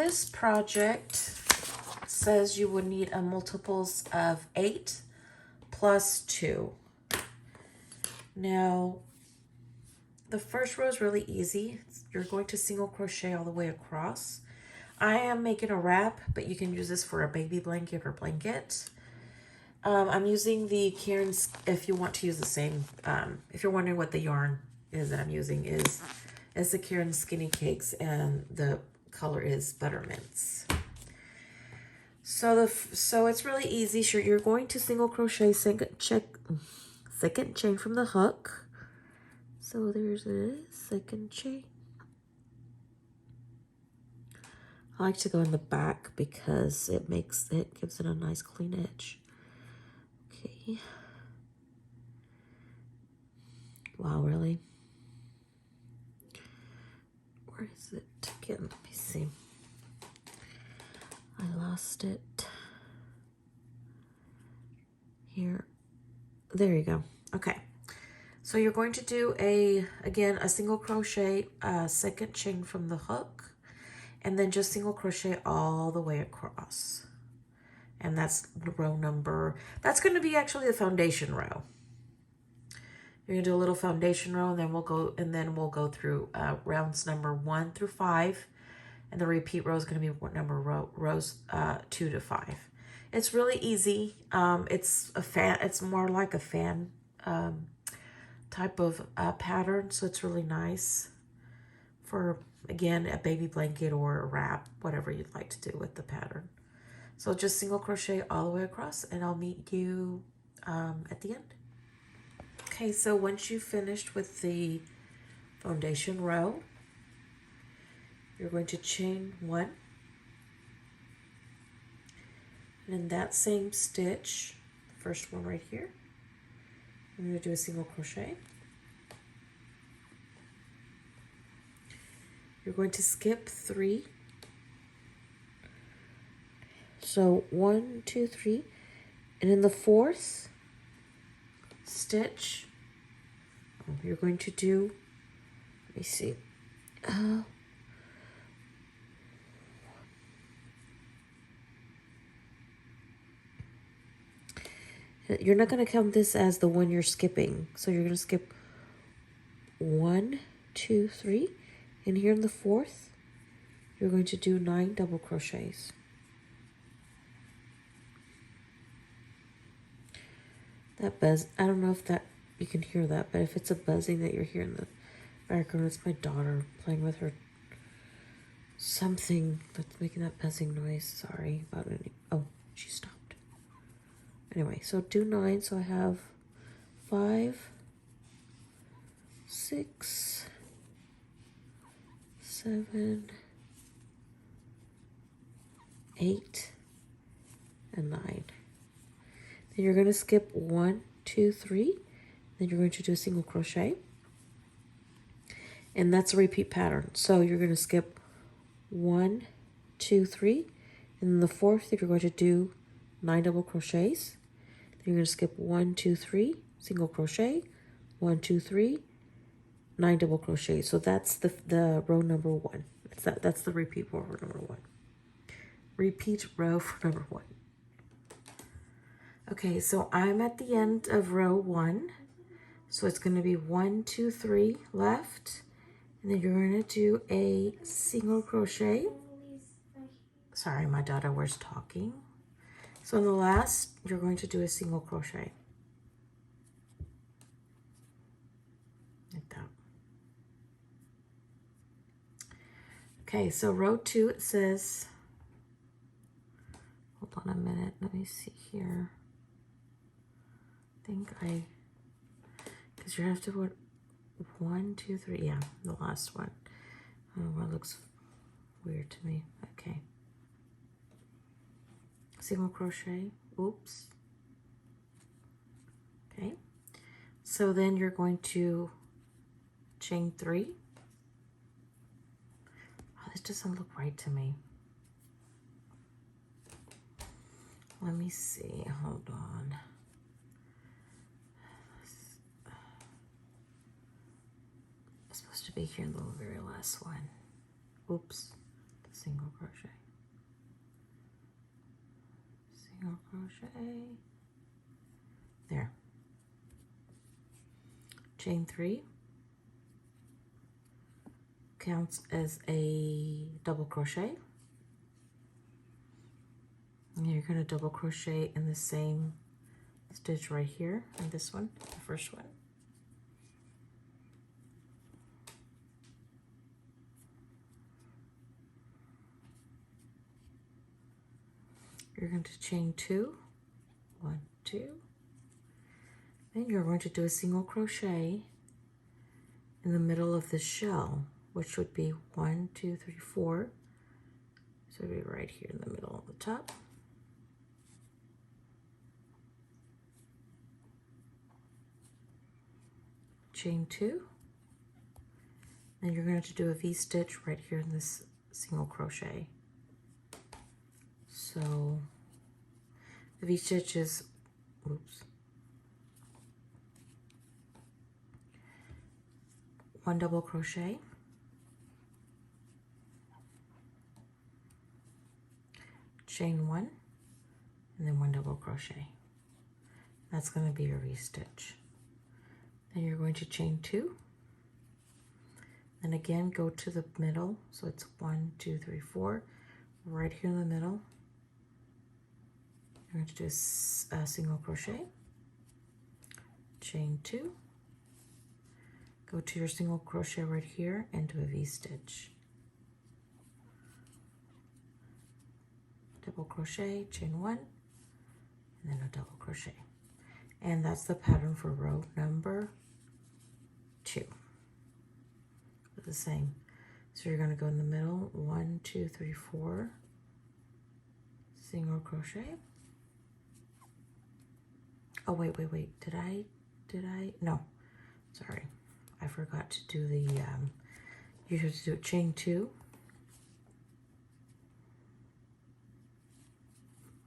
this project says you would need a multiples of 8 plus 2. Now, the first row is really easy. You're going to single crochet all the way across. I am making a wrap, but you can use this for a baby blanket or blanket. I'm using the Kieran's, if you want to use the same, if you're wondering what the yarn is that I'm using, is the Kieran's Skinny Cakes, and the color is Buttermints. So it's really easy. Sure, you're going to single crochet second chain from the hook. So there's a second chain. I like to go in the back because it gives it a nice clean edge. Okay. Wow, really? Where is it again? Let me see. I lost it. Here. There you go. Okay. So you're going to do again a single crochet, second chain from the hook, and then just single crochet all the way across. And that's row number, that's going to be actually the foundation row. You're going to do a little foundation row, and then we'll go through rounds number 1 through 5, and the repeat row is going to be rows 2 to 5. It's really easy. It's more like a fan type of pattern, so it's really nice for, again, a baby blanket or a wrap, whatever you'd like to do with the pattern. So just single crochet all the way across, and I'll meet you at the end. Okay, so once you've finished with the foundation row, you're going to chain 1, and in that same stitch, the first one right here, I'm going to do a single crochet. You're going to skip 3. So 1, 2, 3, and in the 4th stitch, you're going to do, let me see, you're not going to count this as the one you're skipping. So you're going to skip 1, 2, 3. And here in the 4th, you're going to do 9 double crochets. That buzz, I don't know if that you can hear that, but if it's a buzzing that you're hearing in the background, it's my daughter playing with her something that's making that buzzing noise. Sorry about it. Oh, she stopped. Anyway, so do 9. So I have 5, 6, 7, 8, and 9. Then you're going to skip 1, 2, 3. Then you're going to do a single crochet. And that's a repeat pattern. So you're going to skip 1, 2, 3. And then the 4th, you're going to do 9 double crochets. Then you're going to skip 1, 2, 3, single crochet, 1, 2, 3, 9 double crochets. So that's the row number 1. That's the repeat row for number 1. Repeat row for number 1. Okay, so I'm at the end of row 1. So it's going to be 1, 2, 3 left. And then you're going to do a single crochet. Sorry, my daughter was talking. So in the last, you're going to do a single crochet. Like that. Okay, so row 2, it says, hold on a minute, let me see here. Because you have to put 1, 2, 3, yeah, the last one. Oh, that looks weird to me. Okay. Single crochet, oops. Okay, so then you're going to chain 3. Oh, this doesn't look right to me. Let me see, hold on. It's supposed to be here in the very last one. Oops, this single crochet, single crochet, there, chain 3, counts as a double crochet, and you're going to double crochet in the same stitch right here in this one, the first one. You're going to chain 2, 1, 2, then you're going to do a single crochet in the middle of the shell, which would be 1, 2, 3, 4. So it'll be right here in the middle of the top. Chain 2. Then you're going to do a V-stitch right here in this single crochet. So the V-stitch is, oops, 1 double crochet, chain 1, and then 1 double crochet. That's going to be your V-stitch. Then you're going to chain 2, and again go to the middle, so it's 1, 2, 3, 4, right here in the middle. You're going to do a single crochet, chain 2, go to your single crochet right here and do a V-stitch. Double crochet, chain 1, and then a double crochet. And that's the pattern for row number 2. The same. So you're going to go in the middle, 1, 2, 3, 4, single crochet. Oh, wait, did I, no, sorry. I forgot to do the, you have to do chain 2.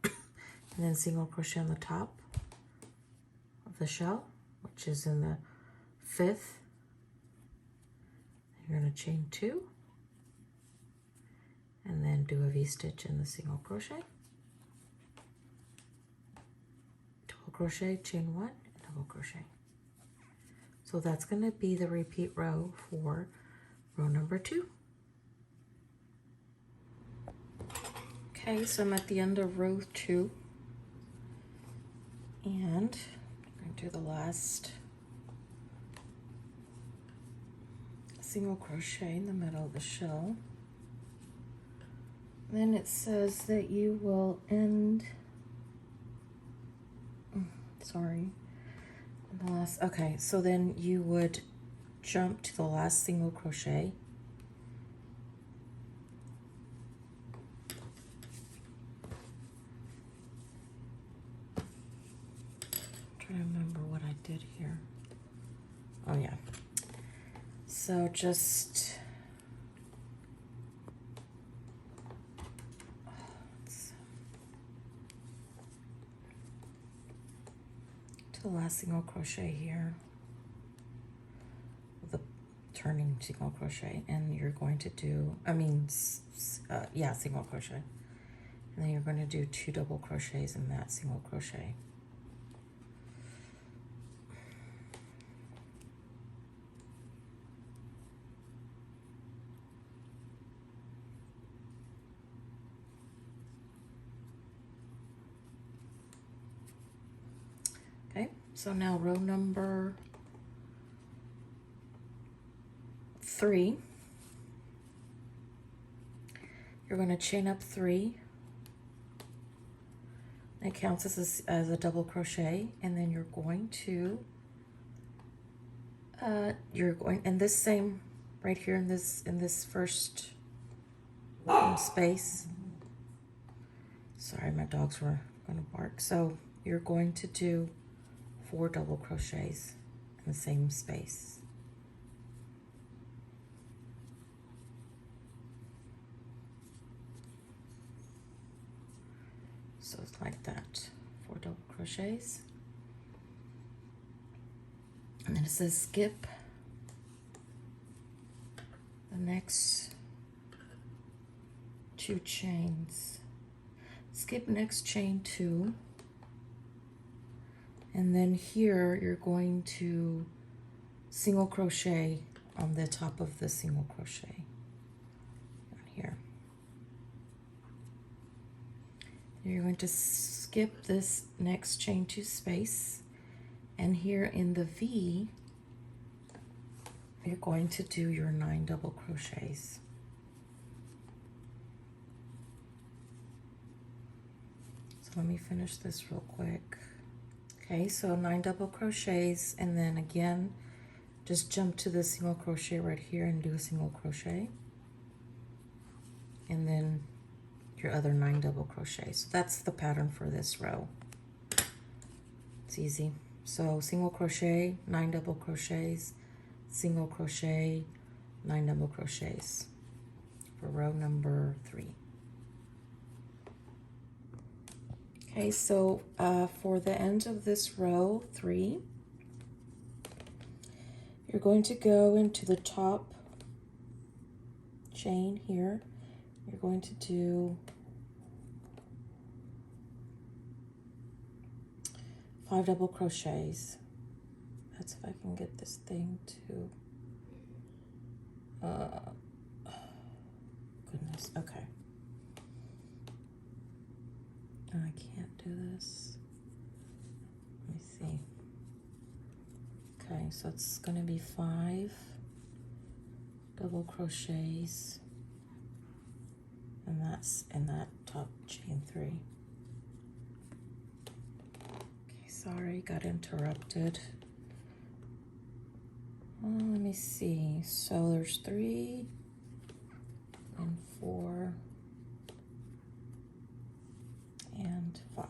And then single crochet on the top of the shell, which is in the 5th. You're going to chain 2. And then do a V-stitch in the single crochet. Double crochet, chain 1, and double crochet. So that's going to be the repeat row for row number 2. Okay, so I'm at the end of row 2. And I'm going to do the last single crochet in the middle of the shell. Then it says that you will end, sorry, the last, okay, so then you would jump to the last single crochet. I'm trying to remember what I did here. Oh yeah. So just to the last single crochet here, the turning single crochet, and you're going to do, yeah, single crochet, and then you're going to do 2 double crochets in that single crochet. Okay, so now row number 3, you're going to chain up 3. It counts as a double crochet, and then you're going to in this same right here in this first space. Sorry, my dogs were going to bark. So you're going to do 4 double crochets in the same space. So it's like that, 4 double crochets. And then it says skip the next 2 chains. Skip next chain 2, and then here you're going to single crochet on the top of the single crochet here. You're going to skip this next chain 2 space, and here in the V you're going to do your 9 double crochets. So let me finish this real quick. Okay, so 9 double crochets, and then again just jump to the single crochet right here and do a single crochet, and then your other 9 double crochets. So that's the pattern for this row. It's easy. So single crochet, 9 double crochets, single crochet, 9 double crochets for row number 3. Okay, so for the end of this row 3, you're going to go into the top chain here. You're going to do 5 double crochets. That's if I can get this thing to, goodness, okay. No, I can't do this. Let me see. Okay, so it's gonna be 5 double crochets, and that's in that top chain 3. Okay, sorry, got interrupted. Let me see. So there's 3 and 4 and 5.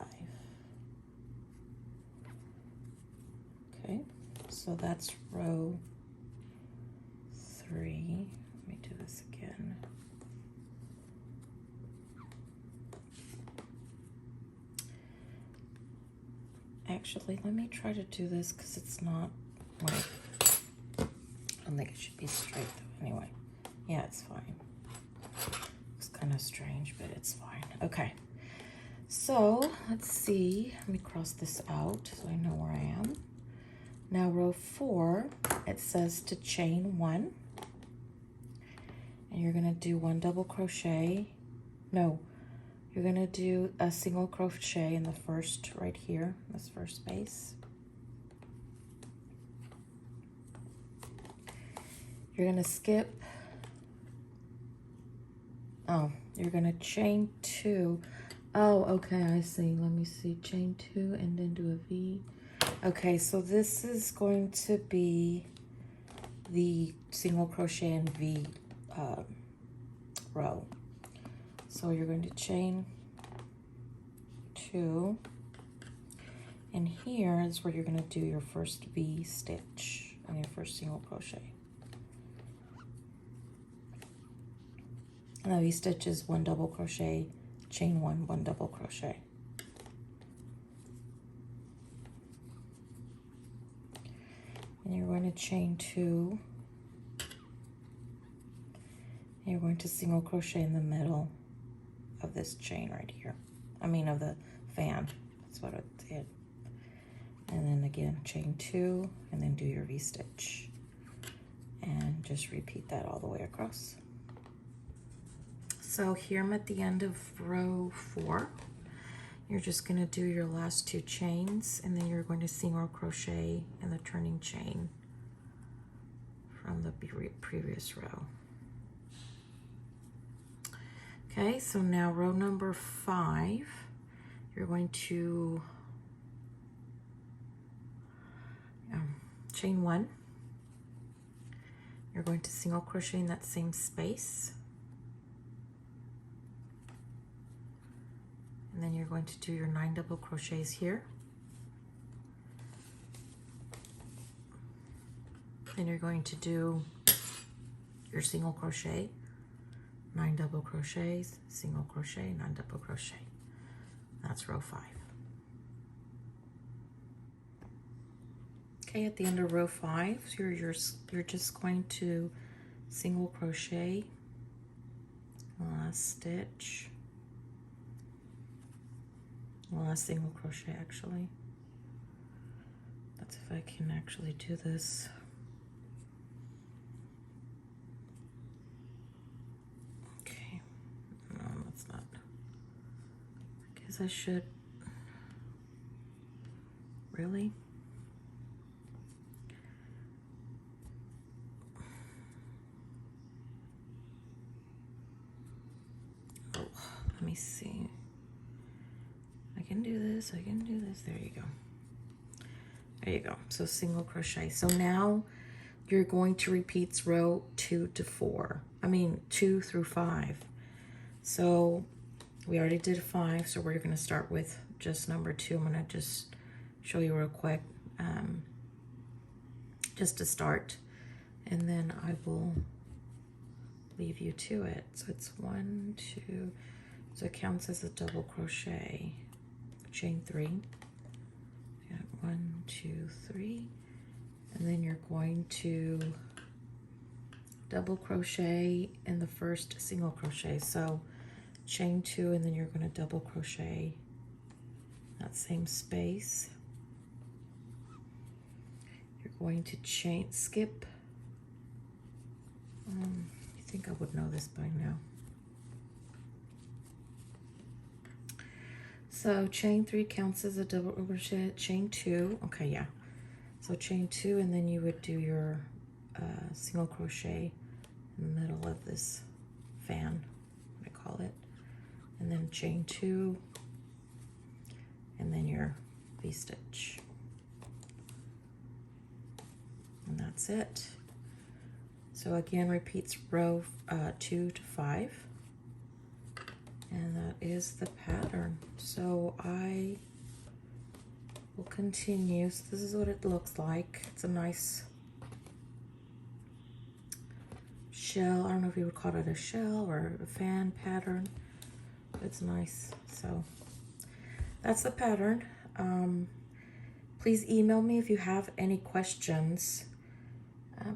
Okay, so that's row 3. Let me do this again. Actually, let me try to do this because it's not like, I don't think it should be straight though. Anyway, yeah, it's fine. It's kind of strange, but it's fine. Okay, so let's see. Let me cross this out so I know where I am. Now row 4, it says to chain 1, and you're gonna do 1 double crochet. No, you're gonna do a single crochet in the first, right here, this first space. You're gonna skip, oh, you're gonna chain 2. Oh, okay, I see. Let me see, chain 2 and then do a V. Okay, so this is going to be the single crochet and V row. So you're going to chain 2, and here is where you're going to do your first V stitch on your first single crochet. And the V stitch is 1 double crochet, chain 1, 1 double crochet. And you're going to chain 2, and you're going to single crochet in the middle of this chain right here. I mean of the fan, that's what it did. And then again, chain 2, and then do your V-stitch. And just repeat that all the way across. So here I'm at the end of row 4. You're just going to do your last 2 chains, and then you're going to single crochet in the turning chain from the previous row. Okay, so now row number 5, you're going to chain 1. You're going to single crochet in that same space. And then you're going to do your 9 double crochets here. Then you're going to do your single crochet, 9 double crochets, single crochet, 9 double crochet. That's row 5. Okay, at the end of row 5, you're just going to single crochet last stitch, last single crochet actually. That's if I can actually do this. Okay, no, that's not. I guess I should. Really? Oh, let me see. I can do this, I can do this. There you go. There you go. So single crochet. So now you're going to repeat row 2 to 4. I mean 2 through 5. So we already did 5, so we're going to start with just number 2. I'm going to just show you real quick, just to start, and then I will leave you to it. So it's 1, 2, so it counts as a double crochet, chain 3. 1, 2, 3, and then you're going to double crochet in the first single crochet. So chain 2, and then you're going to double crochet that same space. You're going to chain skip. I think I would know this by now. So chain 3 counts as a double crochet, chain 2, okay, yeah. So chain 2, and then you would do your single crochet in the middle of this fan, I call it. And then chain 2, and then your V-stitch. And that's it. So again, repeats row 2 to 5. And that is the pattern. So I will continue. So this is what it looks like. It's a nice shell. I don't know if you would call it a shell or a fan pattern. It's nice. So that's the pattern. Please email me if you have any questions.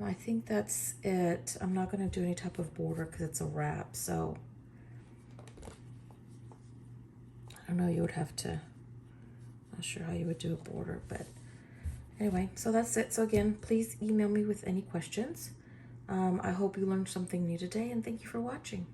I think that's it. I'm not going to do any type of border because it's a wrap. So I know you would have to, not sure how you would do a border, but anyway, so that's it. So again, please email me with any questions. I hope you learned something new today, and thank you for watching.